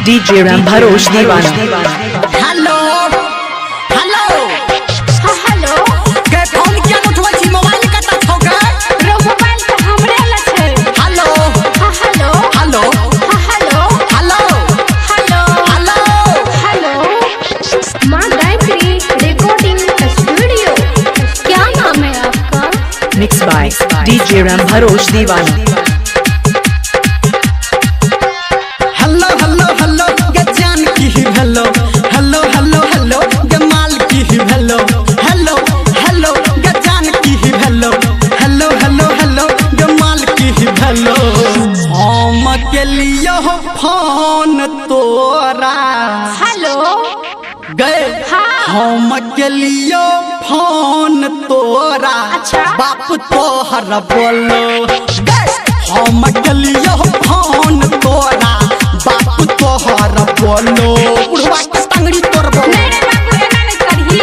DJ Ram Bharosh Diwana। Hello hello हाँ hello के phone किया उठवा छी मोबाइल कता छौ गे रो मोबाइल तो हमरे ला छै। हेलो हाँ हेलो हेलो हाँ hello hello hello hello hello माँ गायत्री रिकॉर्डिंग स्टूडियो। क्या नाम है आपका? Mixed by DJ Ram Bharosh Diwana। Hello hello hello गे जान की हेलो हेलो हेलो हेलो गे माल की हेलो हेलो हेलो गे जान की हेलो हेलो हेलो हेलो गे माल की हेलो हम के लिए फोन तोरा हेलो गए हाँ। हम के लिए फोन तोरा अच्छा। बाप तोहर बोलो गए हम के लिए फोन तोरा बाप तोहर बोलो बुढ़वा के टंगड़ी तोड़बो मेरे बाबू एना नहीं करही।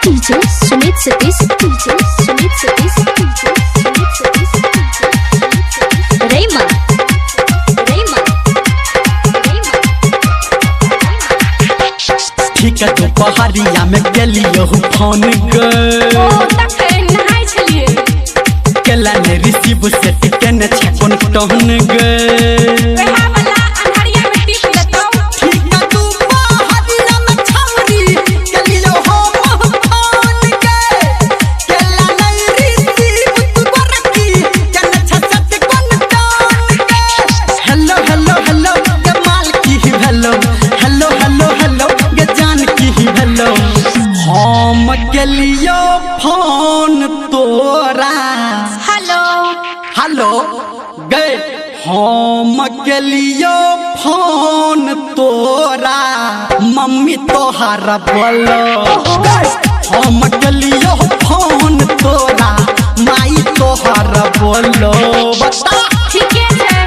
DJ Sumit Satish, DJ Sumit Satish, DJ Sumit Satish, Rayma, Rayma, Rayma, ठीक है दोपहरिया में गेलियो फोन ओ कर तक नहाय छलिए। केला ने रिसीव सेट केने छै कोन टहन गे वहा वाला अंधरिया में टिप देतौ। ठीक है दोपहरिया में छौरी गेलियो हम फोन के केला ने रिसीव तू बरकी केने छै सेट कोन टहन के हेलो हेलो हेलो गे माल की हेलो हेलो हेलो हेलो गे जान की हेलो हम गेलियो फोन तोरा हेलो हेलो गए हम के लिए फोन तोरा मम्मी तोहर बोलो गए हम के लिए फोन तोरा माई तोहर बोलो बता ठीके छै।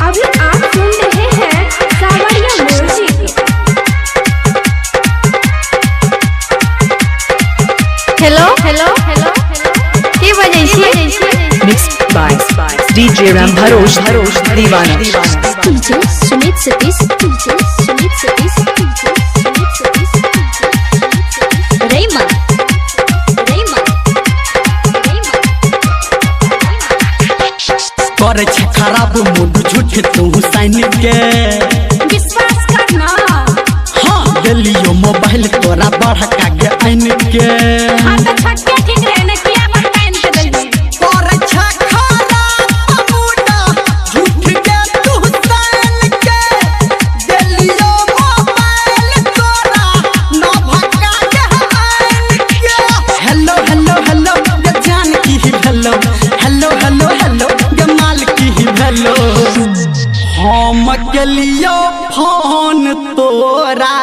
अभी आप सुन रहे हैं सावरिया म्यूजिक। हेलो हेलो हेलो की बजै छी? Mixed by DJ Ram Bharosh Diwana। DJ Sumit Satish, DJ Sumit Satish, DJ Sumit Satish, Rayma, Rayma, Rayma, करे छै खराब मूड झूठ तू साइन के विश्वास करना। हाँ गेलियो मोबाइल तोरा बढ़का के आइन के हाँ तो छक्के ठीक रहे ने किया बताइन के देली। करे छै खराब मूड झूठ के तू साइन के गेलियो मोबाइल तोरा न भका के आइन के हेलो हेलो हेलो गे जान की हेलो हेलो हेलो हेलो गे माल की हेलो हम के लिए फोन तोरा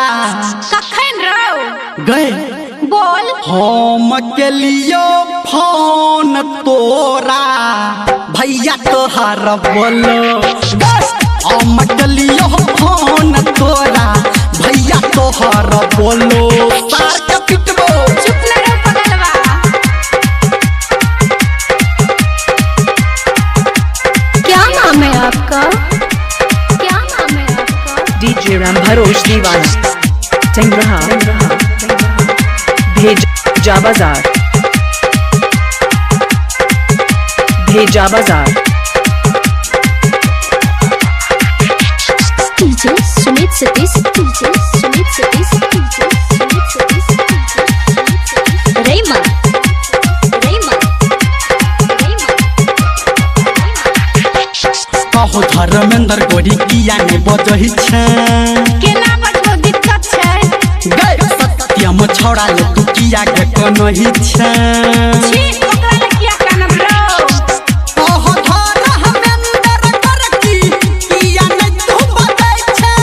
कखन रहो गए बोल। हम के लिए फोन तोरा भैया तोहर बोलो गए हम के लिए फोन तोरा भैया तोहर बोलो सार के पिटबो चुप न रहो पगलवा। क्या नाम है आपका? क्या नाम है आपका? DJ Ram Bharosh Diwana। Tengraha Bheja Bazaar, Bheja Bazaar। DJ Sumit Satish, DJ Sumit Satish, DJ Sumit Satish, Rayma, Rayma, Rayma, कहो धर्मेंद्र गोरी किया ने बजही छै केना बचबो दिक्कत छै। गए सत्यम छोड़ा ले तू किया के कोनही छै छी ओकरा ले किया कानब रो। कहो धर्मेंद्र कर की किया ने तू बजै छै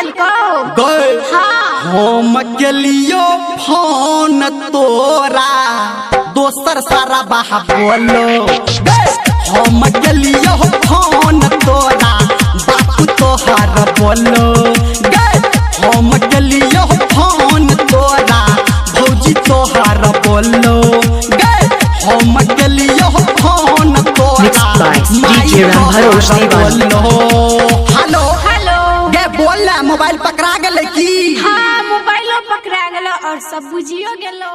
देलको गए हाँ हम केलियो फोन तोरा दोसर सारा बाहा बोलो हम केलियो फोन तोरा बापू तोहर बोलो हम केलियो फोन तोरा भौजी तोहर बोलो हम केलियो फोन Mixed तोरा by DJ Ram Bharosh Diwan. Hello hello गे बोल मोबाइल पकड़ा गेले की हाँ मोबाइलो पकड़ा गेलो और सब बुझियो गेलो।